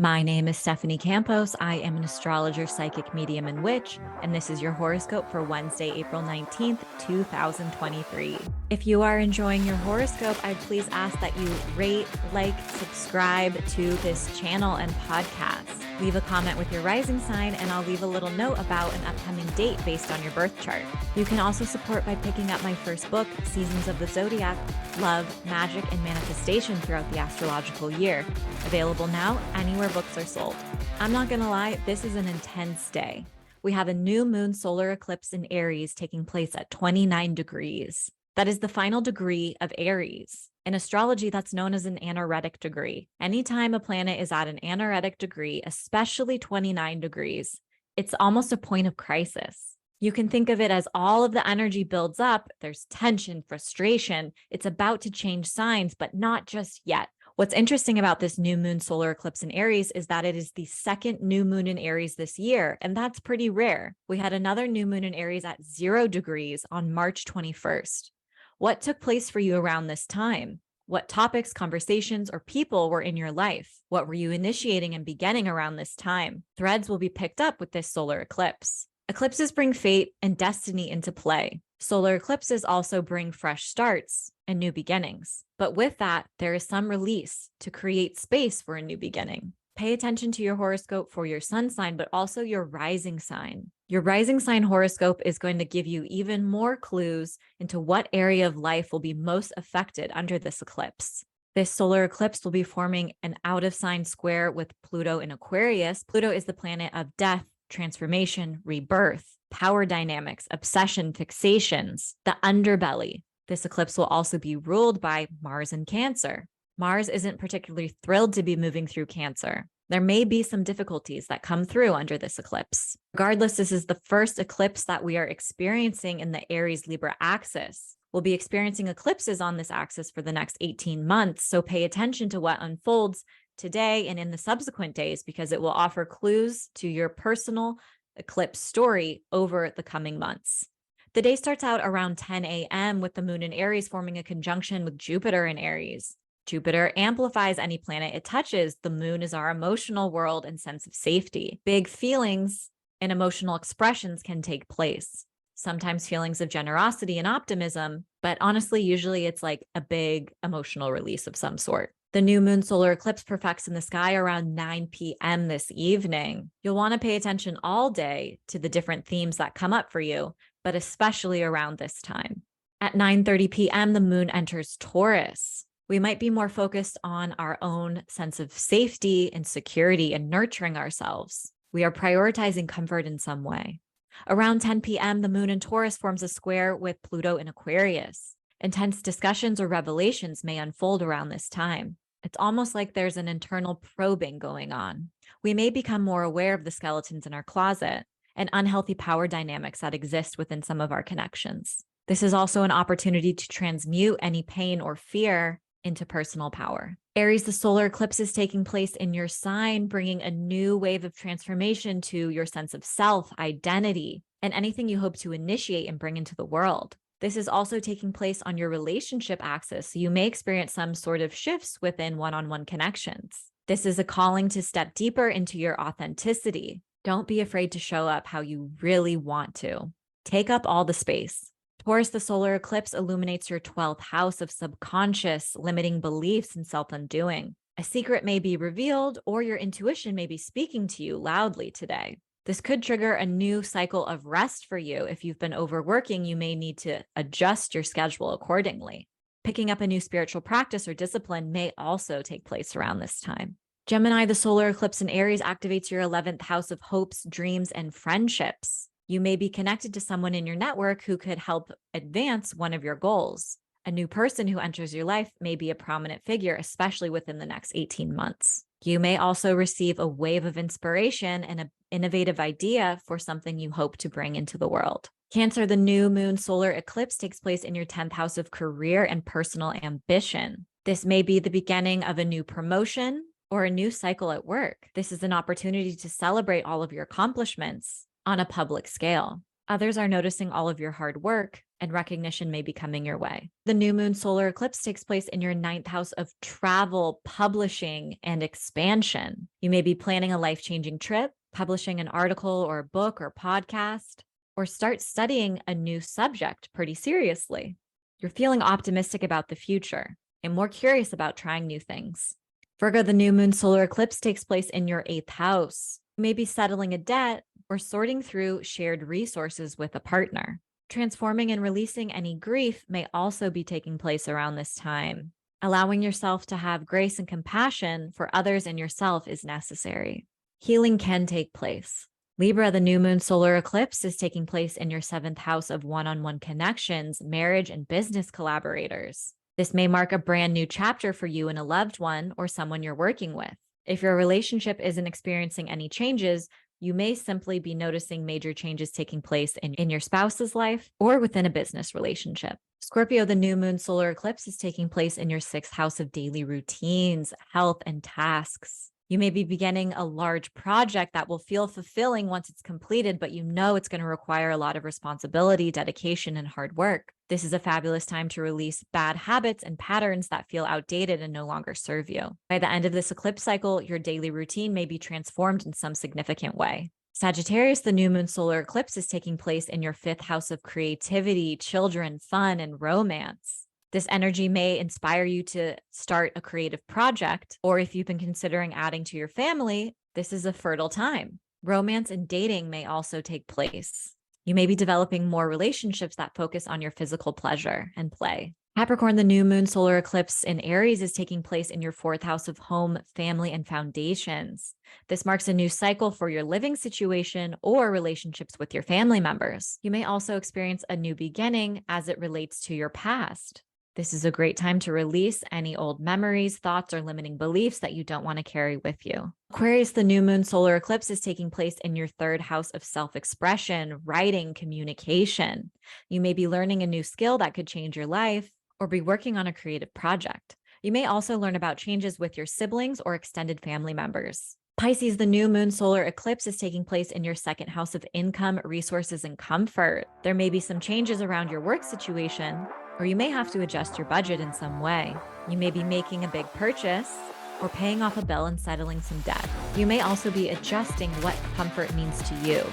My name is Stephanie Campos. I am an astrologer, psychic medium, and witch, and this is your horoscope for Wednesday, April 19th, 2023. If you are enjoying your horoscope, I'd please ask that you rate, like, subscribe to this channel and podcast. Leave a comment with your rising sign, and I'll leave a little note about an upcoming date based on your birth chart. You can also support by picking up my first book, Seasons of the Zodiac, Love, Magic, and Manifestation Throughout the Astrological Year. Available now anywhere books are sold. I'm not gonna lie, this is an intense day. We have a new moon solar eclipse in Aries taking place at 29 degrees. That is the final degree of Aries. In astrology, that's known as an anaretic degree. Anytime a planet is at an anaretic degree, especially 29 degrees, it's almost a point of crisis. You can think of it as all of the energy builds up, there's tension, frustration, it's about to change signs, but not just yet. What's interesting about this new moon solar eclipse in Aries is that it is the second new moon in Aries this year, and that's pretty rare. We had another new moon in Aries at 0 degrees on March 21st. What took place for you around this time? What topics, conversations, or people were in your life? What were you initiating and beginning around this time? Threads will be picked up with this solar eclipse. Eclipses bring fate and destiny into play. Solar eclipses also bring fresh starts and new beginnings. But with that, there is some release to create space for a new beginning. Pay attention to your horoscope for your sun sign, but also your rising sign. Your rising sign horoscope is going to give you even more clues into what area of life will be most affected under this eclipse. This solar eclipse will be forming an out of sign square with Pluto in Aquarius. Pluto is the planet of death, transformation, rebirth, power dynamics, obsession, fixations, the underbelly. This eclipse will also be ruled by Mars in Cancer. Mars isn't particularly thrilled to be moving through Cancer. There may be some difficulties that come through under this eclipse. Regardless, this is the first eclipse that we are experiencing in the Aries-Libra axis. We'll be experiencing eclipses on this axis for the next 18 months, so pay attention to what unfolds today and in the subsequent days because it will offer clues to your personal eclipse story over the coming months. The day starts out around 10 a.m. with the moon in Aries forming a conjunction with Jupiter in Aries. Jupiter amplifies any planet it touches. The moon is our emotional world and sense of safety. Big feelings and emotional expressions can take place. Sometimes feelings of generosity and optimism, but honestly, usually it's like a big emotional release of some sort. The new moon solar eclipse perfects in the sky around 9 p.m. this evening. You'll want to pay attention all day to the different themes that come up for you, but especially around this time. At 9:30 p.m., the moon enters Taurus. We might be more focused on our own sense of safety and security and nurturing ourselves. We are prioritizing comfort in some way. Around 10 p.m., the moon in Taurus forms a square with Pluto in Aquarius. Intense discussions or revelations may unfold around this time. It's almost like there's an internal probing going on. We may become more aware of the skeletons in our closet and unhealthy power dynamics that exist within some of our connections. This is also an opportunity to transmute any pain or fear into personal power. Aries, the solar eclipse is taking place in your sign, bringing a new wave of transformation to your sense of self, identity, and anything you hope to initiate and bring into the world. This is also taking place on your relationship axis, so you may experience some sort of shifts within one-on-one connections. This is a calling to step deeper into your authenticity. Don't be afraid to show up how you really want to. Take up all the space. Taurus, the solar eclipse illuminates your 12th house of subconscious, limiting beliefs and self-undoing. A secret may be revealed, or your intuition may be speaking to you loudly today. This could trigger a new cycle of rest for you. If you've been overworking, you may need to adjust your schedule accordingly. Picking up a new spiritual practice or discipline may also take place around this time. Gemini, the solar eclipse in Aries activates your 11th house of hopes, dreams, and friendships. You may be connected to someone in your network who could help advance one of your goals. A new person who enters your life may be a prominent figure, especially within the next 18 months. You may also receive a wave of inspiration and an innovative idea for something you hope to bring into the world. Cancer, the new moon solar eclipse takes place in your 10th house of career and personal ambition. This may be the beginning of a new promotion or a new cycle at work. This is an opportunity to celebrate all of your accomplishments on a public scale. Others are noticing all of your hard work and recognition may be coming your way. The new moon solar eclipse takes place in your ninth house of travel, publishing, and expansion. You may be planning a life-changing trip, publishing an article or a book or podcast, or start studying a new subject pretty seriously. You're feeling optimistic about the future and more curious about trying new things. Virgo, the new moon solar eclipse takes place in your eighth house. You may be settling a debt or sorting through shared resources with a partner. Transforming and releasing any grief may also be taking place around this time. Allowing yourself to have grace and compassion for others and yourself is necessary. Healing can take place. Libra, the new moon solar eclipse is taking place in your seventh house of one-on-one connections, marriage, and business collaborators. This may mark a brand new chapter for you and a loved one or someone you're working with. If your relationship isn't experiencing any changes, you may simply be noticing major changes taking place in your spouse's life or within a business relationship. Scorpio, the new moon solar eclipse is taking place in your sixth house of daily routines, health, and tasks. You may be beginning a large project that will feel fulfilling once it's completed, but you know it's going to require a lot of responsibility, dedication, and hard work. This is a fabulous time to release bad habits and patterns that feel outdated and no longer serve you. By the end of this eclipse cycle, your daily routine may be transformed in some significant way. Sagittarius, the new moon solar eclipse is taking place in your fifth house of creativity, children, fun, and romance. This energy may inspire you to start a creative project, or if you've been considering adding to your family, this is a fertile time. Romance and dating may also take place. You may be developing more relationships that focus on your physical pleasure and play. Capricorn, the new moon solar eclipse in Aries is taking place in your fourth house of home, family, and foundations. This marks a new cycle for your living situation or relationships with your family members. You may also experience a new beginning as it relates to your past. This is a great time to release any old memories, thoughts, or limiting beliefs that you don't want to carry with you. Aquarius, the new moon solar eclipse is taking place in your third house of self-expression, writing, communication. You may be learning a new skill that could change your life or be working on a creative project. You may also learn about changes with your siblings or extended family members. Pisces, the new moon solar eclipse is taking place in your second house of income, resources, and comfort. There may be some changes around your work situation, or you may have to adjust your budget in some way. You may be making a big purchase or paying off a bill and settling some debt. You may also be adjusting what comfort means to you.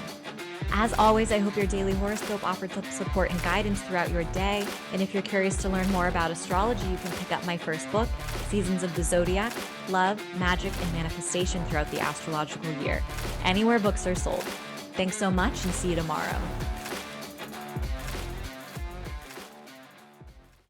As always, I hope your daily horoscope offered some support and guidance throughout your day. And if you're curious to learn more about astrology, you can pick up my first book, Seasons of the Zodiac, Love, Magic, and Manifestation Throughout the Astrological Year, anywhere books are sold. Thanks so much and see you tomorrow.